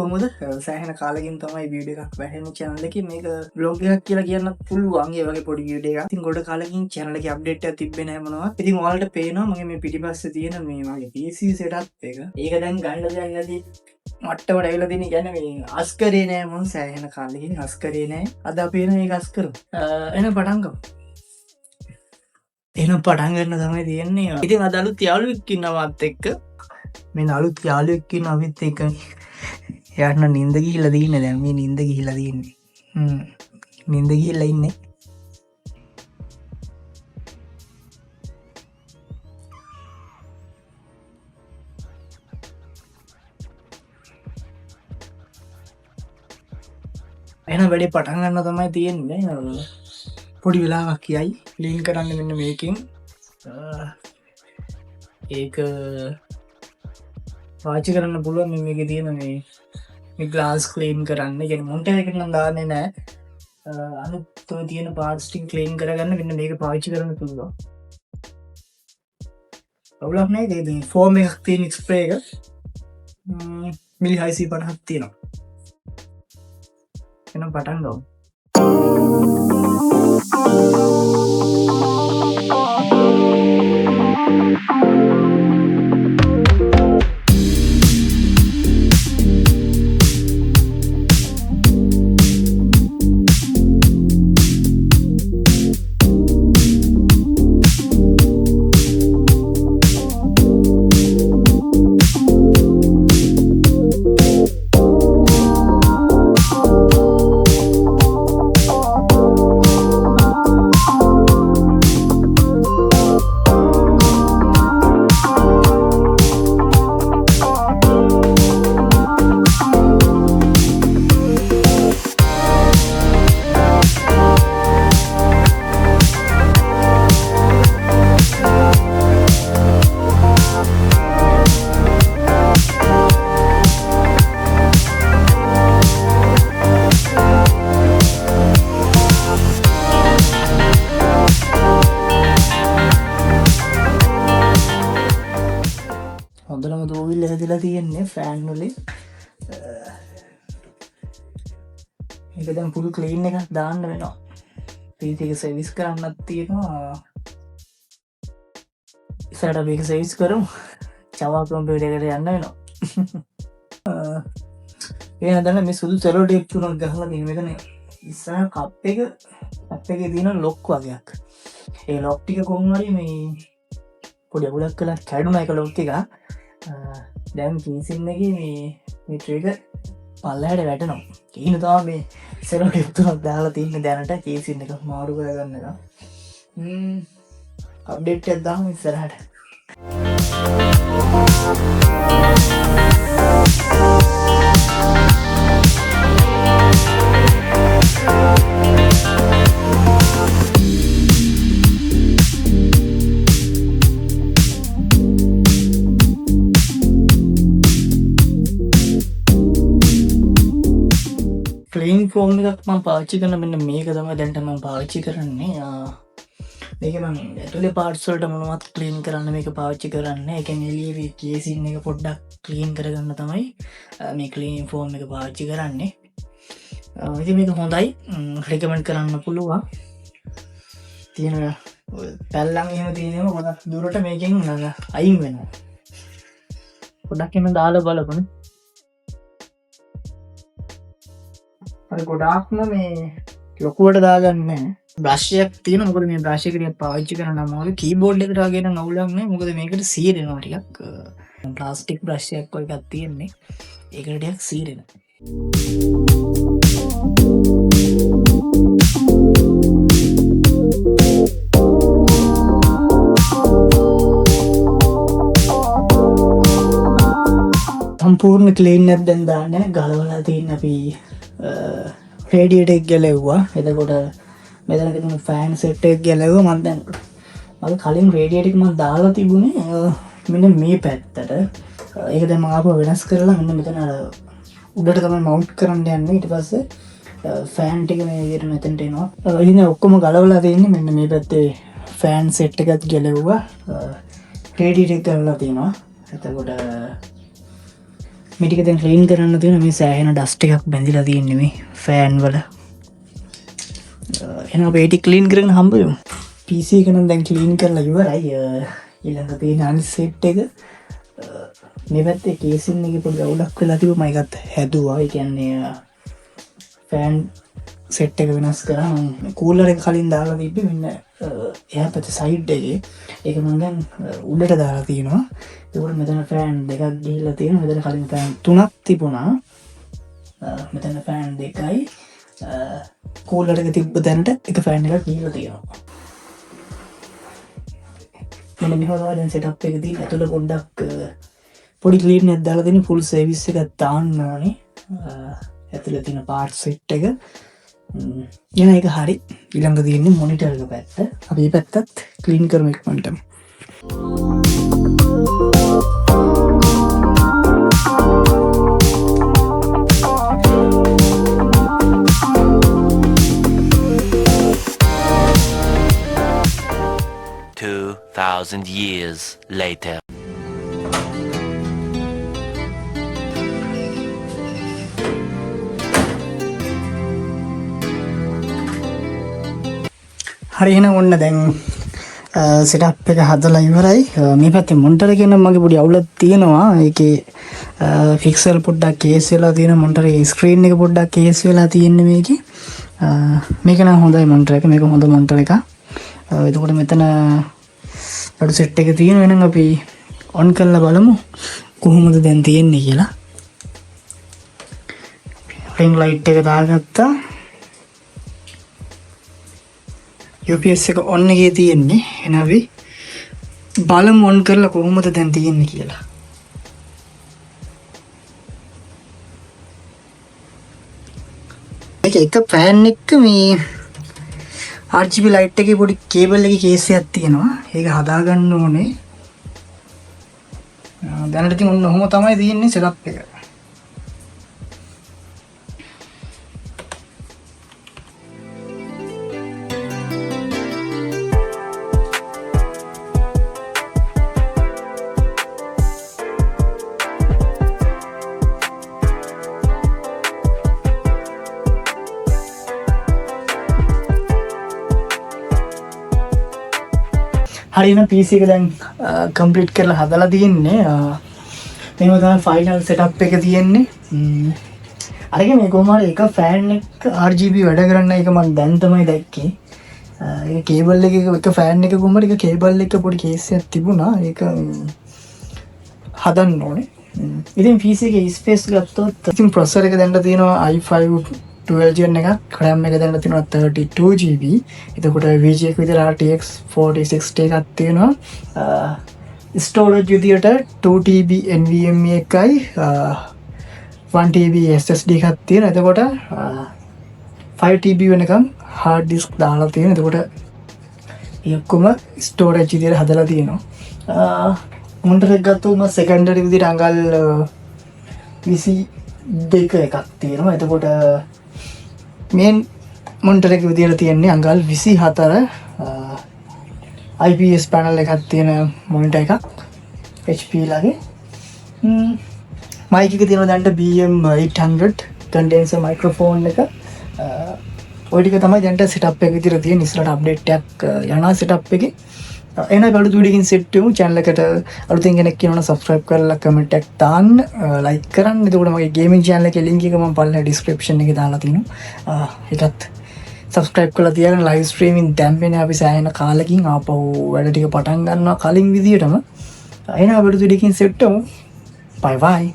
කොහොමද සෑහෙන කාලෙකින් තමයි වීඩියෝ එකක් වැටෙන්නේ channel එකේ. මේක vlog එකක් කියලා කියන්න පුළුවන්. ඒ වගේ පොඩි වීඩියෝ එකක්. ඉතින් ගොඩ කාලෙකින් channel එකේ update එකක් තිබ්බේ නැහැ මොනවත්. ඉතින් ඔයාලට පේනවා මගේ මේ පිටිපස්සේ තියෙන මේ වගේ PC setup එක. ඒක දැන් ගන්න දෙයක් නැති මට්ටමට ඇවිල්ලා තියෙන. කියන්නේ මේ අස් කරේ නෑ මොන් සෑහෙන කාලෙකින් අස් කරේ නෑ. අද අපි එන මේක අස් කරමු. එන පටන් ගමු. එන පටන් ගන්න තමයි තියෙන්නේ. ඉතින් අද අලුත් යාළුවෙක් ඉන්නවා මාත් එක්ක. මේ අලුත් යාළුවෙක් ඉන්නවා අපිත් එක්ක. එයාට නම් නිින්ද ගිහිල්ලා තියෙන්නේ දැන්. මේ නිින්ද ගිහිල්ලා තියෙන්නේ. නිින්ද ගිහිල්ලා ඉන්නේ. එහෙනම් වැඩේ පටන් ගන්න තමයි තියෙන්නේ. පොඩි වෙලාවක් කියයි ක්ලීන් කරන්න මෙන්න මේකෙන්. ඒක පාවිච්චි කරන්න පුළුවන්. මේකේ තියෙන මේ ග්ලාස් ක්ලීන් කරන්න. කියන්නේ මොන්ටර් එකට නම් දාන්නේ නැහැ. අනිත් ඔය තියෙන පාර්ට්ස් ටික ක්ලීන් කරගන්න මෙන්න මේක පාවිච්චි කරන්න පුළුවන්. අවුලක් නැහැ. ඒක ෆෝම් එකක් තියෙන ස්ප්‍රේ එක. මිලි 650ක් තියෙනවා. එහෙනම් පටන් ගමු. හොඳටම දෝවිල්ල හැදිලා තියෙන්නේ ෆෑන් වලින්. මේක දැන් පුල් ක්ලීන් එකක් දාන්න වෙනවා. PC එක සර්විස් කරන්නත් තියෙනවා. ඉස්සරහට මේක සර්විස් කරමු. Java කම්පියුටර් එකට යන්න වෙනවා. එහෙනම් දැන් මේ සුදු සෙලෝ ටේප් තුනක් ගහලා තියෙන මේකනේ. ඉස්සරහ කප් එකේ තියෙන ලොක් වගේක්. ඒ ලොක් ටික කොහොම හරි මේ පොඩි අගුලක් කළා කැඩුනා. ඒක ලොක් එක දැන් කීසින් එකේ මේ ට්‍රිගර් පල්ලහැට වැටෙනවා. කීන තමයි මේ සෙලෝ ටේප් තුනක් දාලා තින්නේ දැනට කීසින් එක මාරු කරගන්න එක. අප්ඩේට් එකක් දාමු ඉස්සරහට. ක්ලීන් ෆෝම් එකක් මම පාවිච්චි කරන මෙන්න මේක තමයි දැන්ට මම පාවිච්චි කරන්නේ. මේක මම ඇතුලේ පාර්ට්ස් වලට මොනවත් ක්ලීන් කරන්න මේක පාවිච්චි කරන්නේ. ඒ කියන්නේ එළියේ කේසින් එක පොඩ්ඩක් ක්ලීන් කරගන්න තමයි මේ ක්ලීන් ෆෝම් එක පාවිච්චි කරන්නේ. ඉතින් මේක හොඳයි. රෙකමන්ඩ් කරන්න පුළුවන්. තියෙන පැල්ලම් එහෙම තියෙනම ගොඩක් දුරට මේකෙන් අයින් වෙනවා. පොඩ්ඩක් එන්න දාලා බලපන්න. අර ගොඩාක්ම මේ ලොකුවට දාගන්න බ්‍රෂ් එකක් තියෙනවා. මොකද මේ බ්‍රෂ් එක ටිකක් පාවිච්චි කරන්න අමාරුයි. කීබෝඩ් එකට වගේ නම් අවුලක් නැහැ. මොකද මේකට සීරෙනවා ටිකක්. ප්ලාස්ටික් බ්‍රෂ් එකක් වගේ එකක් තියෙන්නේ. ඒකට ටිකක් සීරෙනවා. සම්පූර්ණ ක්ලීන් එකක් දැන් දාන්නේ. ගලවලා තියෙන අපි රේඩියේටර් එක ගැලෙව්වා. එතකොට මෙතන තියෙන ෆෑන් සෙට් එක ගැලෙව්වා. මම දැන් මම කලින් රේඩියේටර් එක මම දාලා තිබුණේ මෙන්න මේ පැත්තට. ඒක දැන් මම ආපහු වෙනස් කරලා මෙන්න මෙතන අර උඩට තමයි මවුන්ට් කරන්න යන්නේ. ඊට පස්සේ ෆෑන් ටික මේ විදිහට මෙතනට එනවා. ඉතින් ඔක්කොම ගලවලා තියෙන්නේ මෙන්න මේ පැත්තේ ෆෑන් සෙට් එකත් ගැලෙව්වා. රේඩියේටර් එක ගලවලා තියෙනවා. එතකොට මේ ටික දැන් ක්ලීන් කරන්න තියෙන මේ සෑහෙන ඩස්ට් එකක් බැඳිලා තියෙන්නේ මේ ෆෑන් වල. එහෙනම් අපි ඒක ක්ලීන් කරගෙන හම්බ වෙමු. PC එක නම් දැන් ක්ලීන් කරලා ඉවරයි. ඊළඟ තියෙන අනිත් සෙට් එක මේ පැත්තේ කේසින් එකේ පොඩි අවුලක් වෙලා තිබුණා. මම ඒකත් හැදුවා. ඒ කියන්නේ ෆෑන් සෙට් එක වෙනස් කරා. මම කූලර් එක කලින් දාලා තිබ්බේ මෙන්න එහා පැත්තේ සයිඩ් එකේ. ඒක මම දැන් උඩට දාලා තියෙනවා. ඒකට මෙතන ෆෑන් දෙකක් ගිහිල්ලා තියෙනවා. මෙතන කලින් ෆෑන් තුනක් තිබුණා. මෙතන ෆෑන් දෙකයි කූලර් එක තිබ්බ තැනට එක ෆෑන් එකක් ගිහිල්ලා තියෙනවා. මෙන්න මෙහෙම තමයි දැන් සෙටප් එක තියෙන්නේ. ඇතුළ පොඩ්ඩක් පොඩි ක්ලීන් එකක් දාලා දෙන්න, ෆුල් සර්විස් එකක් දාන්න ඕනේ. ඇතුළේ තියෙන පාර්ට් සෙට් එක එන එක හරි. ඊළඟ තියෙන්නේ මොනිටර් එක පැත්ත. අපි මේ පැත්තත් ක්ලීන් කරමු ඉක්මනටම. Thousand years later. හරි එහෙනම් ඔන්න දැන් සෙටප් එක හදලා ඉවරයි. මේ පැත්තේ මොනිටර් එකේ නම් මගේ පොඩි අවුලක් තියෙනවා. ඒකේ පික්සල් පොඩ්ඩක් කේස් වෙලා තියෙන මොනිටර් එකේ ස්ක්‍රීන් එක පොඩ්ඩක් කේස් වෙලා තියෙන්නේ මේකේ. මේක නම් හොඳයි මොනිටර් එක. මේක හොඳ මොනිටර් එකක්. එතකොට මෙතන අඩු සෙට් එක තියෙනවා. එහෙනම් අපි ඔන් කරලා බලමු කොහොමද දැන් තියෙන්නේ කියලා. රින් ලයිට් එක දාගත්තා. UPS එක ඔන් එකේ තියෙන්නේ. එහෙනම් අපි බලමු ඔන් කරලා කොහොමද දැන් තියෙන්නේ කියලා. මේක එක ෆෑන් එක මේ RGB ලයිට් එකේ පොඩි කේබල් එකේ කේස් එකක් තියෙනවා. ඒක හදාගන්න ඕනේ. දැනට ඉතින් ඔන්න ඔහොම තමයි තියෙන්නේ සෙටප් එක. හරිනම් PC එක දැන් කම්ප්ලීට් කරලා හදලා තියෙන්නේ. මේව තමයි ෆයිනල් සෙටප් එක තියෙන්නේ. අරගෙන මේ කොහොම හරි එක ෆෑන් එක RGB වැඩ කරන්න එක මම දැන් තමයි දැක්කේ. ඒක කේබල් එකක එක ෆෑන් එක කොහොම හරි එක කේබල් එක පොඩි කේස් එකක් තිබුණා. ඒක හදන්න ඕනේ. ඉතින් PC එකේ ස්පේස් ගත්තොත් ඉතින් ප්‍රොසෙසර් එක දැන් තියෙනවා i5 12 Gen එකක්. RAM එක දැන් තියෙනවා 32GB. එතකොට VGA එක විතර RTX 4060 එකක් තියෙනවා. ස්ටෝරේජ් විදියට 2TB NVMe එකයි 1TB SSD එකක් තියෙනවා. එතකොට 5TB වෙනකම් hard disk දාලා තියෙනවා. එතකොට ඒකම ස්ටෝරේජ් විදියට හදලා තියෙනවා. මොනිටර් එක ගත්තොත් සෙකන්ඩරි විදියට අඟල් 22 එකක් තියෙනවා. එතකොට මේන් මොනිටර් එක විදියට තියෙන්නේ අඟල් 24 IPS පැනල් එකක් තියෙන මොනිටර් එකක් HP ලගේ. මයික් එක තියෙනවා දැන්ට BM800 කන්ඩෙන්සර් මයික්‍රොෆෝන් එක. ඔය ටික තමයි දැන්ට සෙටප් එක විදියට තියෙන. ඉස්සරහට අප්ඩේට් එකක් යනවා සෙටප් එකේ. එහෙනම් අලුත් වීඩියෝකින් සෙට් වෙමු. channel එකට අලුතෙන් කෙනෙක් කියනවනම් subscribe කරලා comment එකක් දාන්න, like කරන්න. එතකොට මගේ gaming channel එකේ link එක මම පල්ලෙහා description එකේ දාලා තිනවා. ඒකත් subscribe කරලා තියාගෙන live streaming දැන් වෙන්නේ අපි සෑහෙන කාලෙකින් ආපහු වැඩ ටික පටන් ගන්නවා කලින් විදියටම. එහෙනම් අලුත් වීඩියෝකින් සෙට් වෙමු. bye bye.